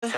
Say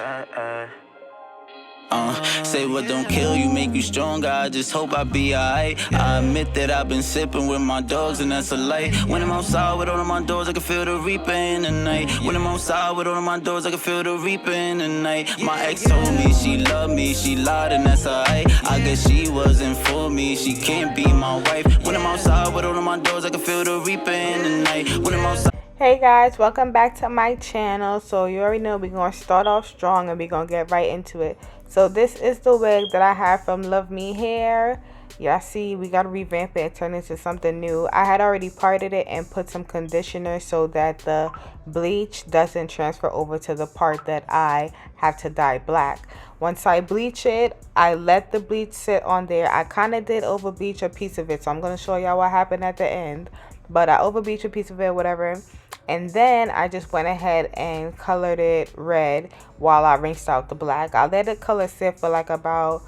what don't kill you, make you stronger. I just hope I be alright. I admit that I've been sipping with my dogs, and that's a light. When I'm outside with all of my doors, I can feel the reaper in the night. When I'm outside with all of my doors, I can feel the reaper in the night. My ex told me she loved me, she lied, and that's alright. I guess she wasn't for me, she can't be my wife. When I'm outside with all of my doors, I can feel the reaper in the night. When I'm outside. Hey guys, welcome back to my channel. So you already know we're going to start off strong and we're going to get right into it. So this is the wig that I have from Luvmehair. Y'all see we got to revamp it and turn it into something new. I had already parted it and put some conditioner so that the bleach doesn't transfer over to the part that I have to dye black. Once I bleach it, I let the bleach sit on there. I kind of did over bleach a piece of it, so I'm going to show y'all what happened at the end. But I over bleached a piece of it, whatever. And then I just went ahead and colored it red while I rinsed out the black. I let the color sit for like about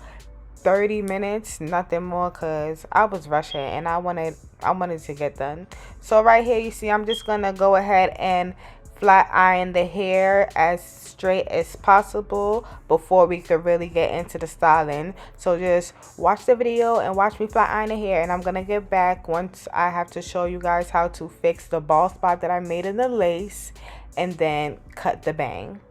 30 minutes, nothing more, because I was rushing and I wanted to get done. So right here you see I'm just gonna go ahead and flat iron the hair as straight as possible before we could really get into the styling. So just watch the video and watch me flat iron the hair, and I'm gonna get back once I have to show you guys how to fix the bald spot that I made in the lace and then cut the bang.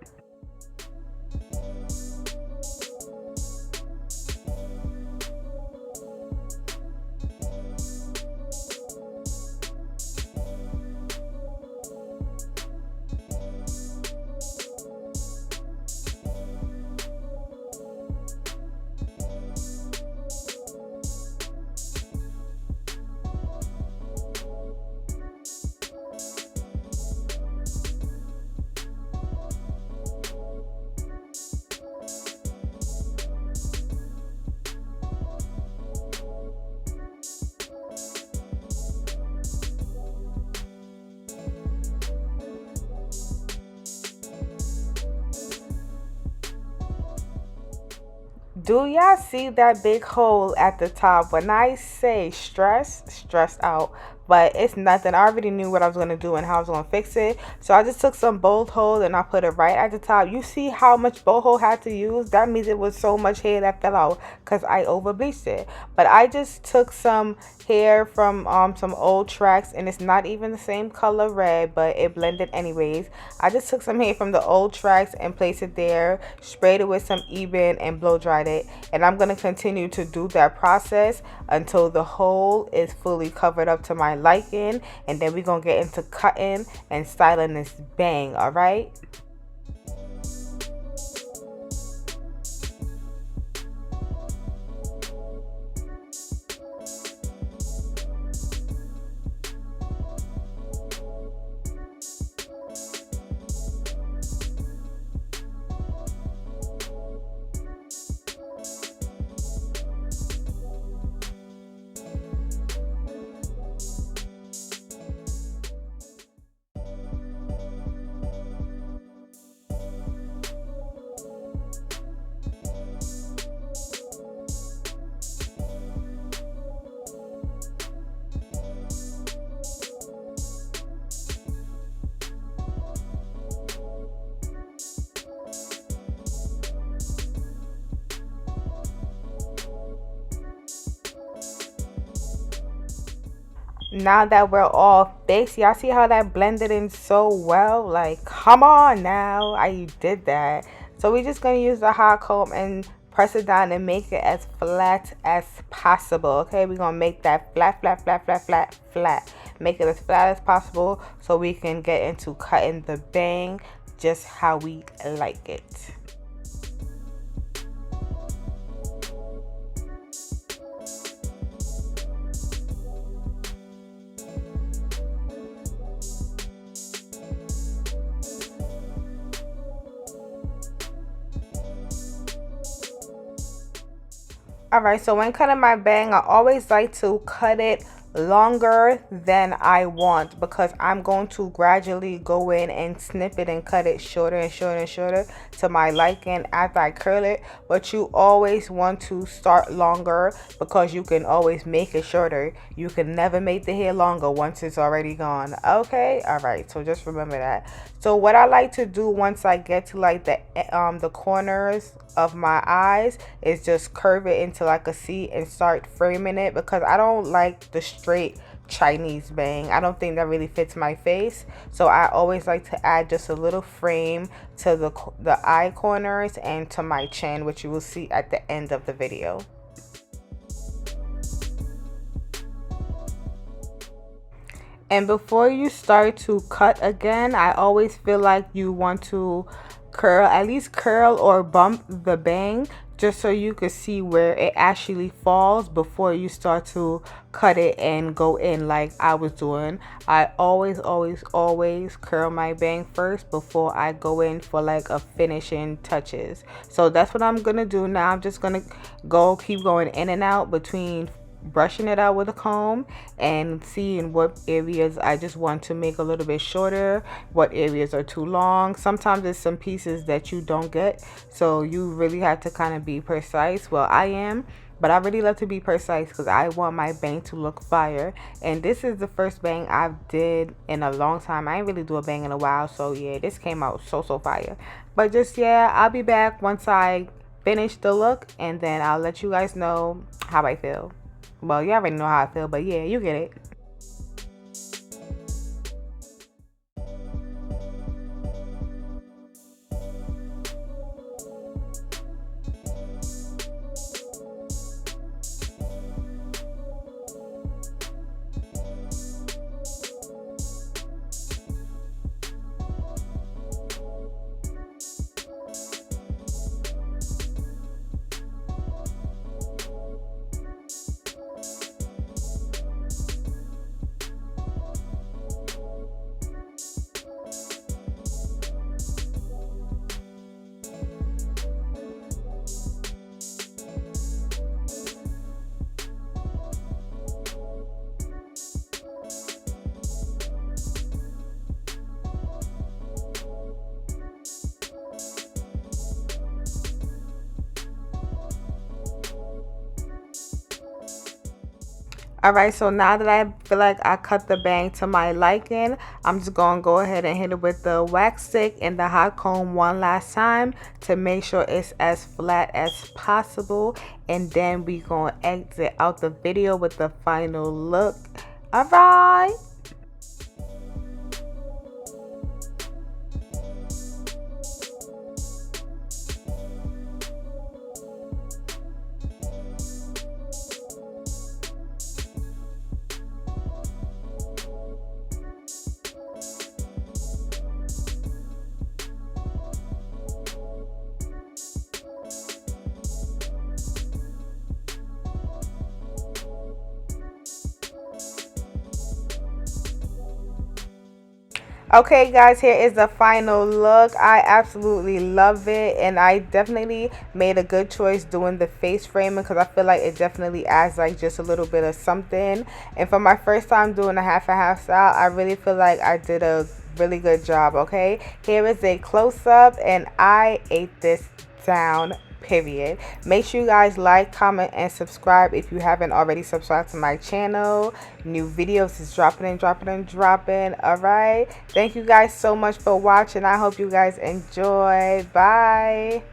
Do y'all see that big hole at the top? When I say stressed out, but it's nothing. I already knew what I was going to do and how I was going to fix it. So I just took some bold hole and I put it right at the top. You see how much bold hole I had to use? That means it was so much hair that fell out because I over bleached it. But I just took some hair from some old tracks, and it's not even the same color red, but it blended anyways. I just took some hair from the old tracks and placed it there, sprayed it with some Eben and blow dried it. And I'm going to continue to do that process until the hole is fully covered up to my liking, and then we're going to get into cutting and styling this bang. All right. Now that we're all fixed, y'all see how that blended in so well? Like, come on now, I did that. So we're just gonna use the hot comb and press it down and make it as flat as possible. Okay, we're gonna make that flat. Make it as flat as possible so we can get into cutting the bang just how we like it. Alright, so when cutting my bang, I always like to cut it longer than I want, because I'm going to gradually go in and snip it and cut it shorter and shorter and shorter to my liking after I curl it. But you always want to start longer, because you can always make it shorter. You can never make the hair longer once it's already gone. Okay, all right, so just remember that. So what I like to do once I get to like the corners of my eyes is just curve it into like a C and start framing it, because I don't like the straight Chinese bang. I don't think that really fits my face. So I always like to add just a little frame to the eye corners and to my chin, which you will see at the end of the video. And before you start to cut again, I always feel like you want to curl, at least curl or bump the bang, just so you can see where it actually falls before you start to cut it and go in like I was doing. I always curl my bang first before I go in for like a finishing touches. So that's what I'm gonna do now. I'm just gonna keep going in and out between brushing it out with a comb and seeing what areas I just want to make a little bit shorter, what areas are too long. Sometimes there's some pieces that you don't get, so you really have to kind of be precise. Well, I am, but I really love to be precise because I want my bang to look fire. And this is the first bang I've did in a long time. I ain't really do a bang in a while, so yeah, this came out so fire. But just, yeah, I'll be back once I finish the look, and then I'll let you guys know how I feel. Well, you already know how I feel, but yeah, you get it. Alright, so now that I feel like I cut the bang to my liking, I'm just going to go ahead and hit it with the wax stick and the hot comb one last time to make sure it's as flat as possible. And then we going to exit out the video with the final look. Alright. Okay guys, here is the final look. I absolutely love it, and I definitely made a good choice doing the face framing because I feel like it definitely adds like just a little bit of something. And for my first time doing a half and half style, I really feel like I did a really good job. Okay, here is a close-up, and I ate this down, period. Make sure you guys like, comment, and subscribe if you haven't already subscribed to my channel. New videos is dropping. All right, thank you guys so much for watching. I hope you guys enjoy. Bye.